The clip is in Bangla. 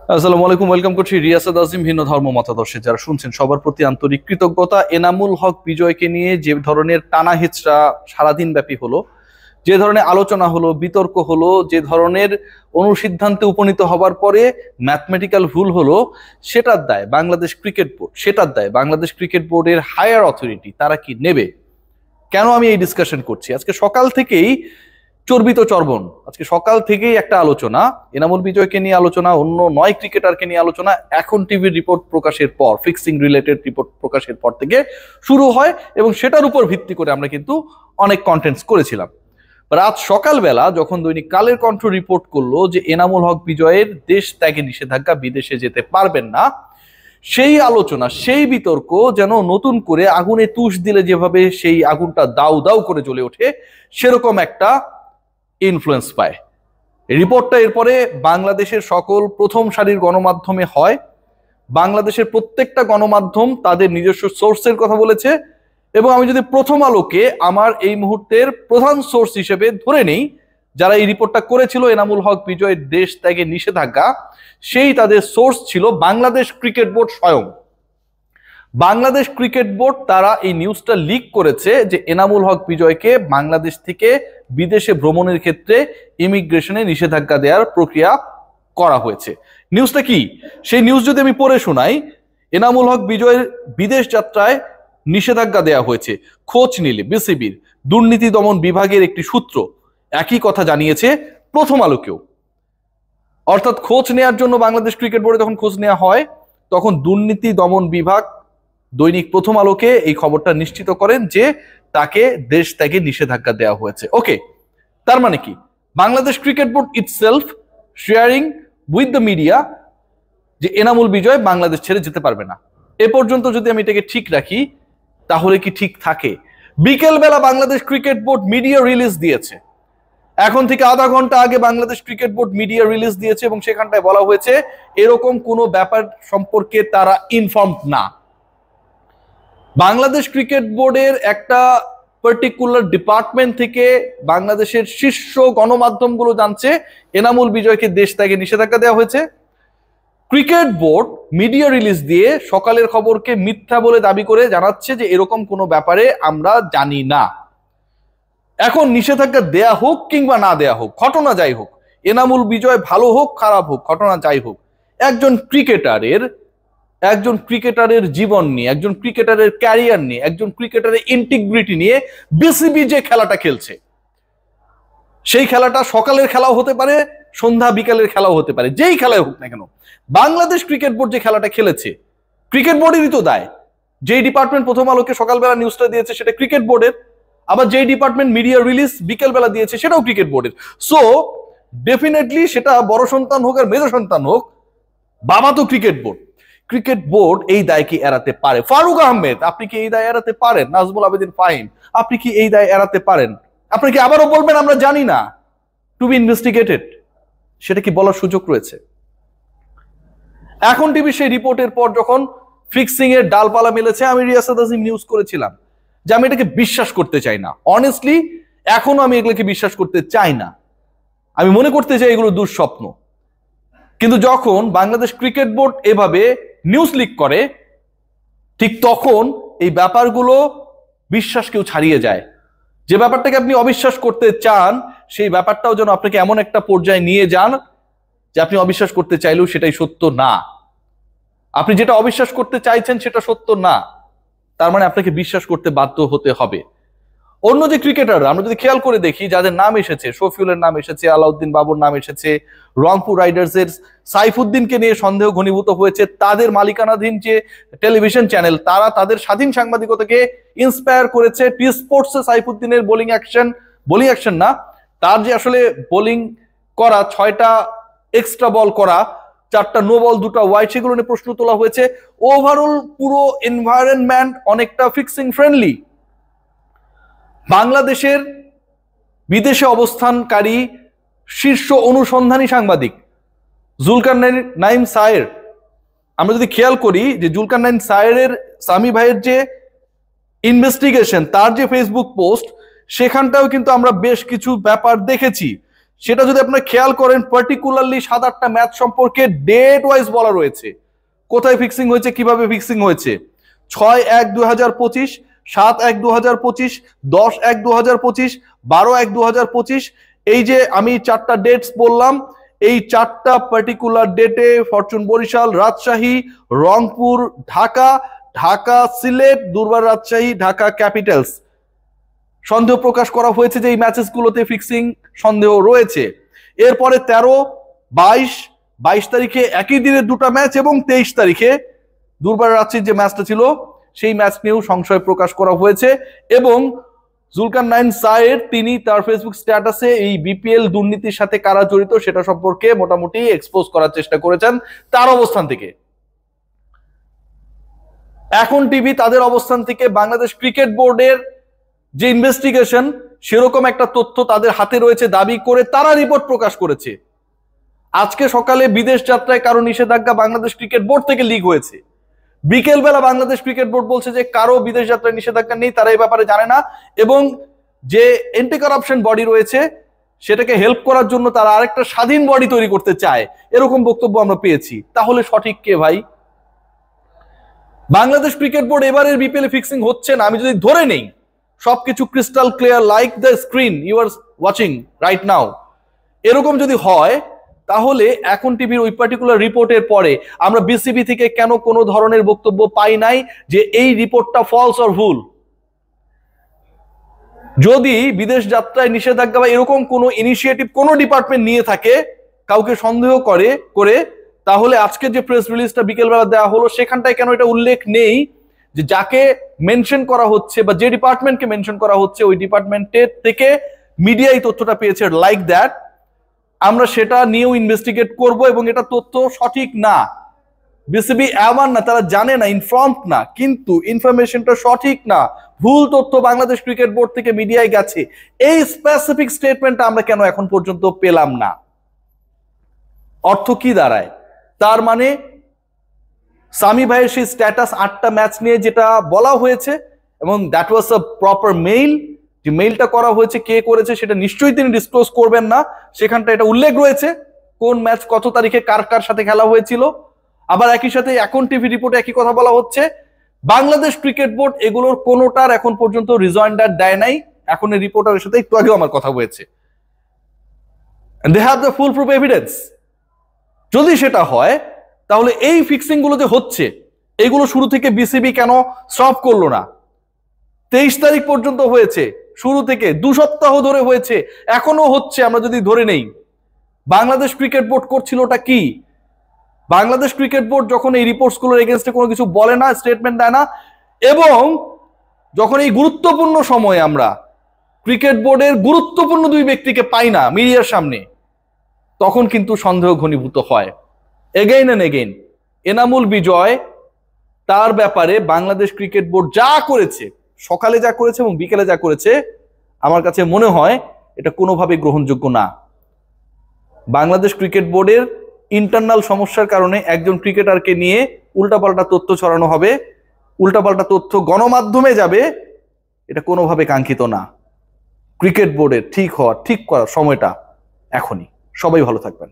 আসসালামু আলাইকুম, ওয়েলকাম করছি রিয়াসাদ আজিম ভিন্ন ধর্ম মতাদর্শে যারা শুনছেন সবার প্রতি আন্তরিক কৃতজ্ঞতা। এনামুল হক বিজয়কে নিয়ে যে ধরনের টানা হিচড়া সারাদিন ব্যাপী হলো, যে ধরনের আলোচনা হলো, বিতর্ক হলো, যে ধরনের অনুসিদ্ধান্তে উপনীত হবার পরে ম্যাথমেটিক্যাল ভুল হলো, সেটার দায় বাংলাদেশ ক্রিকেট বোর্ড, সেটার দায় বাংলাদেশ ক্রিকেট বোর্ডের হায়ার অথরিটি। তারা কি নেবে? কেন আমি এই ডিসকাশন করছি? আজকে সকাল থেকেই চর্বিত চর্বণ, আজকে সকাল থেকেই একটা আলোচনা, এনামুল বিজয়কে নিয়ে আলোচনা, অন্য 9 ক্রিকেটারকে নিয়ে আলোচনা। এখন টিভির রিপোর্ট প্রকাশের পর, ফিক্সিং রিলেটেড রিপোর্ট প্রকাশের পর থেকে শুরু হয় এবং সেটার উপর ভিত্তি করে আমরা কিন্তু অনেক কন্টেন্টস করেছিলাম। রাত সকালবেলা যখন দৈনিক কালের কণ্ঠ রিপোর্ট করলো যে এনামুল হক বিজয়ের দেশ ত্যাগে নিষেধাজ্ঞা, বিদেশে যেতে পারবেন না, সেই আলোচনা, সেই বিতর্ক যেন নতুন করে আগুনে তুষ দিলে যেভাবে সেই আগুনটা দাউ দাউ করে জ্বলে ওঠে, সেরকম একটা ইনফ্লুয়েন্স পায়। রিপোর্টটা এরপরে বাংলাদেশের সকল প্রথম সারির গণমাধ্যমে হয়। বাংলাদেশের প্রত্যেকটা গণমাধ্যম তাদের নিজস্ব সোর্সের কথা বলেছে এবং আমি যদি প্রথম আলোকে আমার এই মুহূর্তের প্রধান সোর্স হিসেবে ধরে নেই, যারা এই রিপোর্টটা করেছিল এনামুল হক বিজয়ের দেশ ত্যাগে নিষেধাজ্ঞা, সেই তাদের সোর্স ছিল বাংলাদেশ ক্রিকেট বোর্ড স্বয়ং। বাংলাদেশ ক্রিকেট বোর্ড তারা এই নিউজটা লিক করেছে যে এনামুল হক বিজয়কে বাংলাদেশ থেকে বিদেশে ভ্রমণের ক্ষেত্রে ইমিগ্রেশনে নিষেধাজ্ঞা দেওয়ার প্রক্রিয়া করা হয়েছে। নিউজটা কি? সেই নিউজ যদি আমি পড়ে শোনাই, এনামুল হক বিজয়ের বিদেশ যাত্রায় নিষেধাজ্ঞা দেওয়া হয়েছে। খোঁজ নিলে বিসিবির দুর্নীতি দমন বিভাগের একটি সূত্র একই কথা জানিয়েছে প্রথম আলোকেও। অর্থাৎ খোঁজ নেওয়ার জন্য বাংলাদেশ ক্রিকেট বোর্ডে যখন খোঁজ নেওয়া হয়, তখন দুর্নীতি দমন বিভাগ দৈনিক প্রথম আলোকে এই খবরটা নিশ্চিত করেন যে তাকে দেশ ত্যাগে নিষেধাজ্ঞা দেওয়া হয়েছে। ওকে, তার মানে কি Bangladesh cricket board itself sharing with the media যে এনামুল বিজয় বাংলাদেশ ছেড়ে যেতে পারবে না। এ পর্যন্ত যদি আমি এটাকে ঠিক রাখি, তাহলে কি ঠিক থাকে? বিকেলবেলা Bangladesh cricket board media release দিয়েছে। এখন থেকে আধা ঘন্টা আগে Bangladesh cricket board media release দিয়েছে এবং সেখানটায় বলা হয়েছে এরকম কোনো ব্যাপার সম্পর্কে তারা ইনফর্মড না। বাংলাদেশ ক্রিকেট বোর্ডের একটা পার্টিকুলার ডিপার্টমেন্ট থেকে বাংলাদেশের শীর্ষ গণমাধ্যমগুলো জানছে এনামুল বিজয়কে দেশ ত্যাগে নিষেধাজ্ঞা দেওয়া হয়েছে। ক্রিকেট বোর্ড মিডিয়া রিলিজ দিয়ে সকালের খবরকে মিথ্যা বলে দাবি করে জানাচ্ছে যে এরকম কোনো ব্যাপারে আমরা জানি না। এখন নিষেধাজ্ঞা দেয়া হোক কিংবা না দেয়া হোক, ঘটনা যাই হোক, এনামুল বিজয় ভালো হোক খারাপ হোক, ঘটনা যাই হোক, একজন ক্রিকেটারের জীবন নিয়ে, একজন ক্রিকেটারের ক্যারিয়ার নিয়ে, একজন ক্রিকেটারের ইন্টিগ্রিটি নিয়ে বিসিবি যে খেলাটা খেলছে, সেই খেলাটা সকালের খেলাও হতে পারে, সন্ধ্যা বিকালের খেলাও হতে পারে, যেই খেলায় হোক না কেন, বাংলাদেশ ক্রিকেট বোর্ড যে খেলাটা খেলেছে ক্রিকেট বোর্ডেরই তো দায়। যেই ডিপার্টমেন্ট প্রথম আলোকে সকালবেলা নিউজটা দিয়েছে সেটা ক্রিকেট বোর্ডের, আবার যেই ডিপার্টমেন্ট মিডিয়া রিলিজ বিকেলবেলা দিয়েছে সেটাও ক্রিকেট বোর্ডের। সো ডেফিনেটলি সেটা বড় সন্তান হোক আর মেজ সন্তান হোক, বাবা তো ক্রিকেট বোর্ড। ক্রিকেট বোর্ড এই দায় কি এড়াতে পারে? ফারুক আহমেদ, আপনি কি এই দায় এড়াতে পারেন? নাজমুল আবেদিন ফাহিম, আপনি কি এই দায় এড়াতে পারেন? আপনি কি আবারও বলবেন আমরা জানি না, টু বি ইনভেস্টিগেটেড? সেটা কি বলার সুযোগ রয়েছে? এখন টিভি সেই রিপোর্টের পর যখন ফিক্সিং এর ডালপালা মেলেছে, আমি রিয়াসাদ আজিম নিউজ করেছিলাম যে আমি এটাকে বিশ্বাস করতে চাই না। অনেস্টলি এখনো আমি এগুলোকে বিশ্বাস করতে চাই না। আমি মনে করতে চাই এগুলো দুঃস্বপ্ন। কিন্তু যখন বাংলাদেশ ক্রিকেট বোর্ড এভাবে নিউজ লিক করে, ঠিক তখন এই ব্যাপারগুলো বিশ্বাসকেও ছাড়িয়ে যায়। যে ব্যাপারটাকে আপনি অবিশ্বাস করতে চান, সেই ব্যাপারটাও যেন আপনাকে এমন একটা পর্যায়ে নিয়ে যান যে আপনি অবিশ্বাস করতে চাইলেও সেটাই সত্য না। আপনি যেটা অবিশ্বাস করতে চাইছেন সেটা সত্য না, তার মানে আপনাকে বিশ্বাস করতে বাধ্য হতে হবে। অন্য যে ক্রিকেটার আমরা যদি খেয়াল করে দেখি, যাদের নাম এসেছে, শফিউলের নাম এসেছে, আলাউদ্দিন বাবুর নাম এসেছে, রংপুর রাইডার্সের সাইফুদ্দিনকে নিয়ে সন্দেহ ঘনীভূত হয়েছে, তাদের মালিকানাধীন যে টেলিভিশন চ্যানেল, তারা তাদের স্বাধীন সাংবাদিকতাকে ইন্সপায়ার করেছে টি স্পোর্টসে সাইফুদ্দিনের বোলিং অ্যাকশন না, তার যে আসলে বোলিং করা, 6টা এক্সট্রা বল করা, 4টা নো বল 2টা ওয়াইড, সেগুলো নিয়ে প্রশ্ন তোলা হয়েছে। ওভারঅল পুরো এনভায়রনমেন্ট অনেকটা ফিক্সিং ফ্রেন্ডলি। বাংলাদেশের বিদেশে অবস্থানকারী শীর্ষ অনুসন্ধানী সাংবাদিক জুলকারনাইন সায়ের, আমরা যদি খেয়াল করি যে জুলকারনাইন সায়েরের, সামি ভাইয়ের যে ইনভেস্টিগেশন, তার যে ফেসবুক পোস্ট, সেখানটাও কিন্তু আমরা বেশ কিছু ব্যাপার দেখেছি। সেটা যদি আপনারা খেয়াল করেন, পার্টিকুলারলি 7-8টা ম্যাচ সম্পর্কে ডেট ওয়াইজ বলা রয়েছে, কোথায় ফিক্সিং হয়েছে, কিভাবে ফিক্সিং হয়েছে। 6-1-2025, 7-1-2025, 10-1-2025, 12-1-2025। এই যে আমি 4টা ডেটস বললাম, এই 4টা পার্টিকুলার ডেটে ফরচুন বরিশাল, রাজশাহী, রংপুর, ঢাকা, ঢাকা সিলেট, দুর্বার রাজশাহী, ঢাকা ক্যাপিটালস সন্দেহ প্রকাশ করা হয়েছে যে এই ম্যাচেসগুলোতে ফিক্সিং সন্দেহ রয়েছে। এরপরে 13-22 তারিখে একই দিনে 2টা ম্যাচ এবং 23 তারিখে দুর্বার রাজশাহীর যে ম্যাচটা ছিল সেই ম্যাচ নিয়েও সংশয় প্রকাশ করা হয়েছে। এবং জুলকারনাইন সায়েদ তিনি তার ফেসবুক স্ট্যাটাসে এই বিপিএল দুর্নীতির সাথে কারা জড়িত সেটা সম্পর্কে মোটামুটি এক্সপোজ করার চেষ্টা করেছেন তার অবস্থান থেকে। এখন টিভি তাদের অবস্থান থেকে বাংলাদেশ ক্রিকেট বোর্ডের যে ইনভেস্টিগেশন সেরকম একটা তথ্য তাদের হাতে রয়েছে দাবি করে তারা রিপোর্ট প্রকাশ করেছে। আজকে সকালে বিদেশ যাত্রায় কারো নিষেধাজ্ঞা বাংলাদেশ ক্রিকেট বোর্ড থেকে লিক হয়েছে। বিকেল বেলা বাংলাদেশ ক্রিকেট বোর্ড বলছে যে কারো বিদেশ যাত্রায় নিষেধাজ্ঞা নেই, তারা এই ব্যাপারে জানে না, এবং যে এন্টি কারাপশন বডি রয়েছে সেটাকে হেল্প করার জন্য তারা আরেকটা স্বাধীন বডি তৈরি করতে চায়, এরকম বক্তব্য আমরা পেয়েছি। তাহলে সঠিক কে ভাই? বাংলাদেশ ক্রিকেট বোর্ড এবারের বিপিএল ফিক্সিং হচ্ছে না, আমি যদি ধরে নেই সবকিছু crystal clear like the screen you are watching right now, এরকম যদি হয় তাহলে এখন টিভির ওই পার্টিকুলার রিপোর্টের পরে আমরা বিসিবি থেকে কেন কোনো ধরনের বক্তব্য পাই নাই যে এই রিপোর্টটা ফলস অর ভুল? যদি বিদেশ যাত্রায় নিষেধাজ্ঞা বা এরকম কোনো ইনিশিয়েটিভ কোনো ডিপার্টমেন্ট নিয়ে থাকে কাউকে সন্দেহ করে তাহলে আজকে যে প্রেস রিলিজটা বিকেলবেলা দেওয়া হলো সেখানটায় কেন এটা উল্লেখ নেই যে যাকে মেনশন করা হচ্ছে বা যে ডিপার্টমেন্টকে মেনশন করা হচ্ছে ওই ডিপার্টমেন্টের থেকে মিডিয়া এই তথ্যটা পেয়েছে লাইক দ্যাট, আমরা সেটা নিয়েও ইনভেস্টিগেট করব এবং এটা তথ্য সঠিক না। বিসিবি এমন না, তারা জানে না, ইনফর্মড না, কিন্তু ইনফরমেশনটা সঠিক না, ভুল তথ্য বাংলাদেশ ক্রিকেট বোর্ড থেকে মিডিয়ায় গেছে, এই স্পেসিফিক স্টেটমেন্টটা আমরা কেন এখন পর্যন্ত পেলাম না? অর্থ কি দাঁড়ায়? তার মানে সামি ভাইয়ের সেই স্ট্যাটাস 8টা ম্যাচ নিয়ে যেটা বলা হয়েছে এবং that was a proper mail, যে মেইলটা করা হয়েছে কে করেছে সেটা নিশ্চয়ই তিনি ডিসক্লোজ করবেন না, সেখানটা এটা উল্লেখ রয়েছে কোন ম্যাচ কত তারিখে কার কার সাথে খেলা হয়েছিল। আবার একই সাথে এখন টিভি রিপোর্টে একই কথা বলা হচ্ছে, বাংলাদেশ ক্রিকেট বোর্ড এগুলোর কোনোটার এখন পর্যন্ত রিজয়েন্ডার দেয় নাই। এখন এই রিপোর্টারের সাথে একটু আগেও আমার কথা হয়েছে, they have the full proof evidence. যদি সেটা হয় তাহলে এই ফিক্সিং গুলো যে হচ্ছে এগুলো শুরু থেকে বিসিবি কেন স্টপ করলো না? 23 তারিখ পর্যন্ত হয়েছে, শুরু থেকে 2 সপ্তাহ ধরে হয়েছে, এখনো হচ্ছে। আমরা যদি ধরে নেই বাংলাদেশ ক্রিকেট বোর্ড করছিলটা কি? বাংলাদেশ ক্রিকেট বোর্ড যখন এই রিপোর্টস গুলোর এগেনস্টে কোনো কিছু বলে না, স্টেটমেন্ট দেয় না, এবং যখন এই গুরুত্বপূর্ণ সময়ে আমরা ক্রিকেট বোর্ডের গুরুত্বপূর্ণ 2 ব্যক্তিকে পাই না মিডিয়ার সামনে, তখন কিন্তু সন্দেহ ঘনীভূত হয়। এগেইন এন্ড এগেইন এনামুল বিজয় তার ব্যাপারে বাংলাদেশ ক্রিকেট বোর্ড যা করেছে, সকালে যা করেছে এবং বিকেলে যা করেছে, আমার কাছে মনে হয় এটা কোনোভাবে গ্রহণযোগ্য না। বাংলাদেশ ক্রিকেট বোর্ডের ইন্টারনাল সমস্যার কারণে একজন ক্রিকেটারকে নিয়ে উল্টাপাল্টা তথ্য ছড়ানো হবে, উল্টাপাল্টা তথ্য গণমাধ্যমে যাবে, এটা কোনোভাবে কাঙ্ক্ষিত না। ক্রিকেট বোর্ডের ঠিক করার সময়টা এখনই। সবাই ভালো থাকবেন।